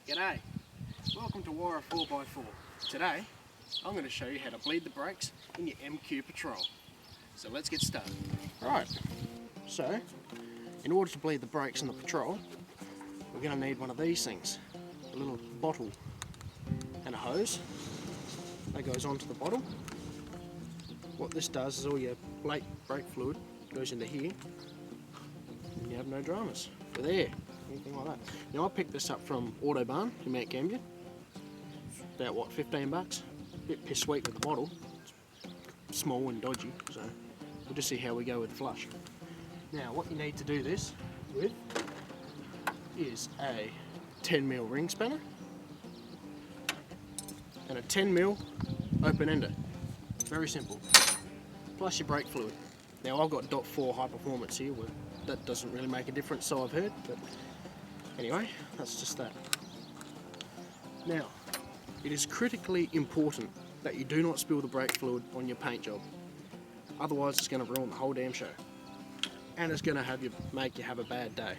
G'day, welcome to Warrior 4x4. Today I'm going to show you how to bleed the brakes in your MQ Patrol. So let's get started. Right, so in order to bleed the brakes in the Patrol, we're going to need one of these things. A little bottle and a hose that goes onto the bottle. What this does is all your brake fluid goes into here and you have no dramas with air, anything like that. Now I picked this up from Autobarn in Mount Gambier. About what, 15 bucks? A bit piss sweet with the bottle. It's small and dodgy, so we'll just see how we go with the flush. Now what you need to do this with is a 10mm ring spanner and a 10mm open ender. Very simple. Plus your brake fluid. Now I've got .4 high performance here, where that doesn't really make a difference, so I've heard, but anyway, that's just that. Now, it is critically important that you do not spill the brake fluid on your paint job. Otherwise it's going to ruin the whole damn show. And it's going to make you have a bad day.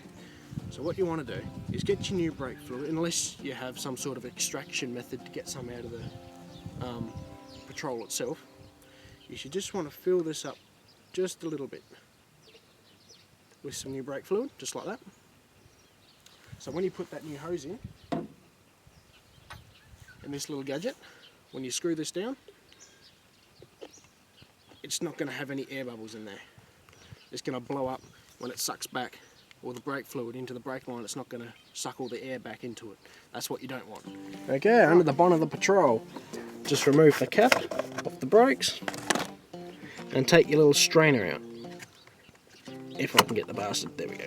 So what you want to do is get your new brake fluid, unless you have some sort of extraction method to get some out of the Patrol itself. You should just want to fill this up just a little bit with some new brake fluid, just like that. So when you put that new hose in this little gadget, when you screw this down, it's not going to have any air bubbles in there. It's going to blow up when it sucks back all the brake fluid into the brake line. It's not going to suck all the air back into it. That's what you don't want. Okay, under the bonnet of the Patrol, just remove the cap off the brakes and take your little strainer out. If I can get the bastard, there we go.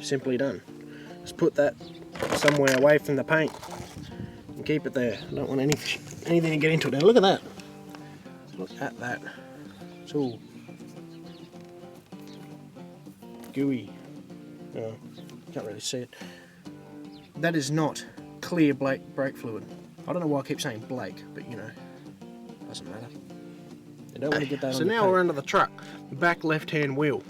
Simply done. Just put that somewhere away from the paint and keep it there. I don't want anything to get into it. Now look at that. Look at that. It's all gooey. Oh, can't really see it. That is not clear brake fluid. I don't know why I keep saying Blake, but you know, doesn't matter. You don't want to get that on the paint. So now we're under the truck, the back left-hand wheel.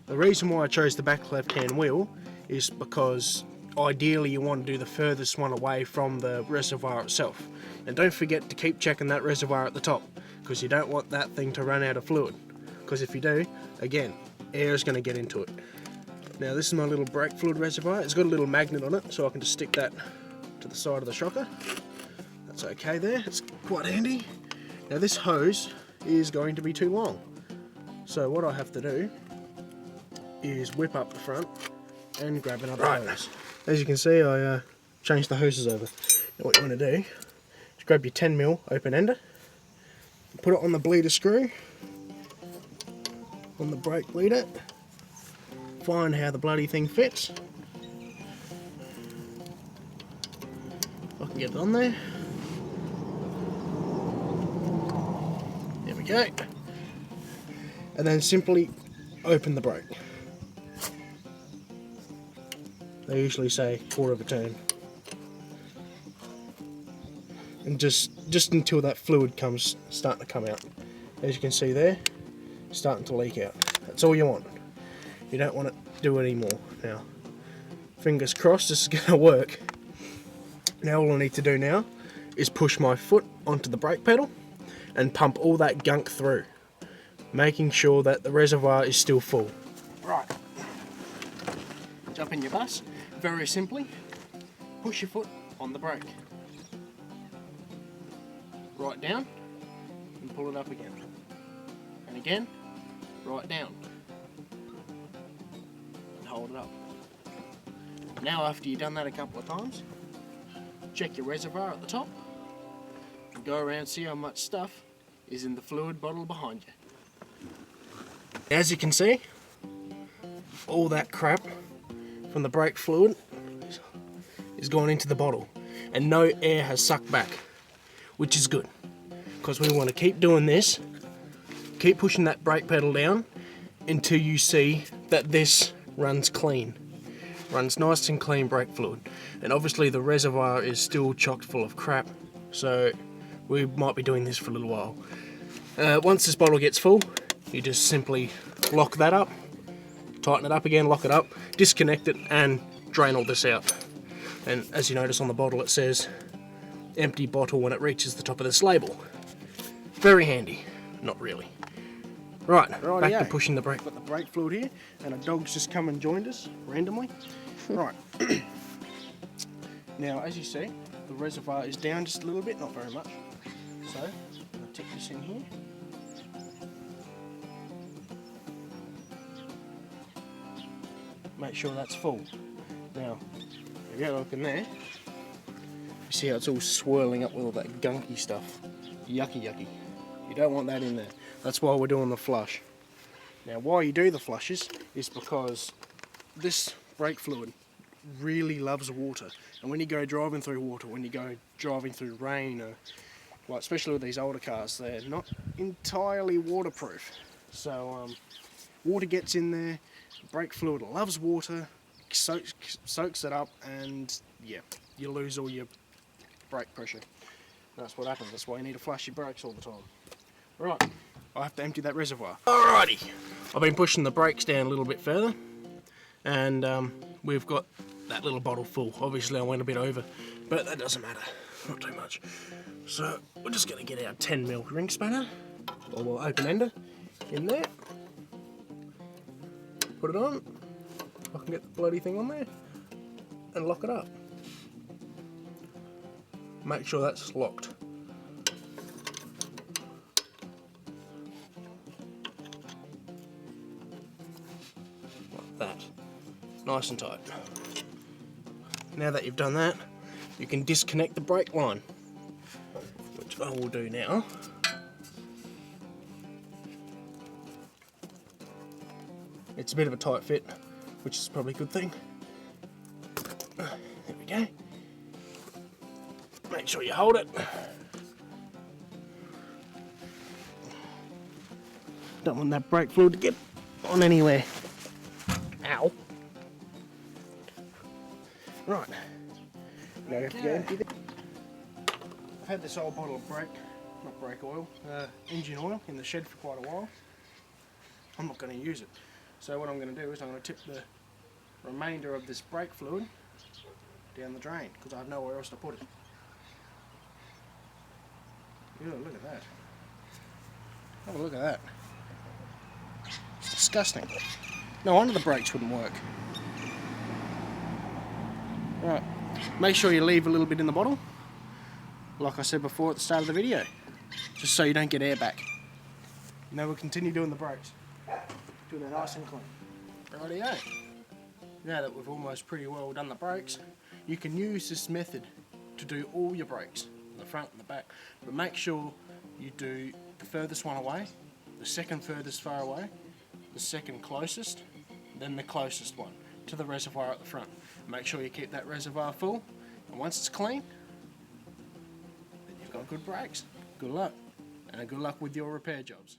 The reason why I chose the back left-hand wheel is because ideally you want to do the furthest one away from the reservoir itself. And don't forget to keep checking that reservoir at the top, because you don't want that thing to run out of fluid. Because if you do, again, air is going to get into it. Now this is my little brake fluid reservoir. It's got a little magnet on it, so I can just stick that to the side of the shocker. That's okay there, it's quite handy. Now this hose is going to be too long. So what I have to do is whip up the front and grab another hose. As you can see, I changed the hoses over. Now what you want to do is grab your 10mm open ender, put it on the bleeder screw, on the brake bleeder, find how the bloody thing fits. If I can get it on there. There we go. And then simply open the brake. They usually say quarter of a turn. And just until that fluid starting to come out. As you can see there, starting to leak out. That's all you want. You don't want it to do any more. Now, fingers crossed this is going to work. Now all I need to do now is push my foot onto the brake pedal and pump all that gunk through, making sure that the reservoir is still full. Right. Jump in your bus. Very simply, push your foot on the brake. Right down and pull it up again. And again, right down. And hold it up. Now after you've done that a couple of times, check your reservoir at the top. And go around, see how much stuff is in the fluid bottle behind you. As you can see, all that crap from the brake fluid is gone into the bottle and no air has sucked back, which is good, because we want to keep doing this, keep pushing that brake pedal down until you see that this runs clean, runs nice and clean brake fluid. And obviously the reservoir is still chock full of crap, so we might be doing this for a little while. Once this bottle gets full, you just simply lock that up, tighten it up again, lock it up, disconnect it and drain all this out. And as you notice on the bottle, it says empty bottle when it reaches the top of this label. Very handy. Not really. Right, back to pushing the brake. Got the brake fluid here, and a dog's just come and joined us randomly. Right. Now, as you see, the reservoir is down just a little bit, not very much. So, I'm going to tip this in here. Make sure that's full. Now, if you have a look in there, you see how it's all swirling up with all that gunky stuff. Yucky, yucky. You don't want that in there. That's why we're doing the flush. Now, why you do the flushes is because this brake fluid really loves water. And when you go driving through water, when you go driving through rain, or, well, especially with these older cars, they're not entirely waterproof. So water gets in there, brake fluid loves water, soaks it up, and yeah, you lose all your brake pressure. That's what happens. That's why you need to flush your brakes all the time. Right, I have to empty that reservoir. Alrighty, I've been pushing the brakes down a little bit further, and we've got that little bottle full. Obviously I went a bit over, but that doesn't matter, not too much. So we're just going to get our 10mm ring spanner, or open ender, in there. Put it on, I can get the bloody thing on there, and lock it up. Make sure that's locked. Like that. Nice and tight. Now that you've done that, you can disconnect the brake line, which I will do now. It's a bit of a tight fit, which is probably a good thing. There we go. Make sure you hold it. Don't want that brake fluid to get on anywhere. Ow. Right. Now I have to go empty this. I've had this old bottle of brake oil, engine oil in the shed for quite a while. I'm not going to use it. So what I'm going to do is I'm going to tip the remainder of this brake fluid down the drain, because I have nowhere else to put it. Ew, look at that. Have a look at that. It's disgusting. No wonder the brakes wouldn't work. Right, make sure you leave a little bit in the bottle, like I said before at the start of the video, just so you don't get air back. Now we'll continue doing the brakes. Doing it nice and clean. Rightio. Now that we've almost pretty well done the brakes, you can use this method to do all your brakes, the front and the back, but make sure you do the furthest one away, the second furthest far away, the second closest, then the closest one to the reservoir at the front. Make sure you keep that reservoir full, and once it's clean, then you've got good brakes. Good luck, and good luck with your repair jobs.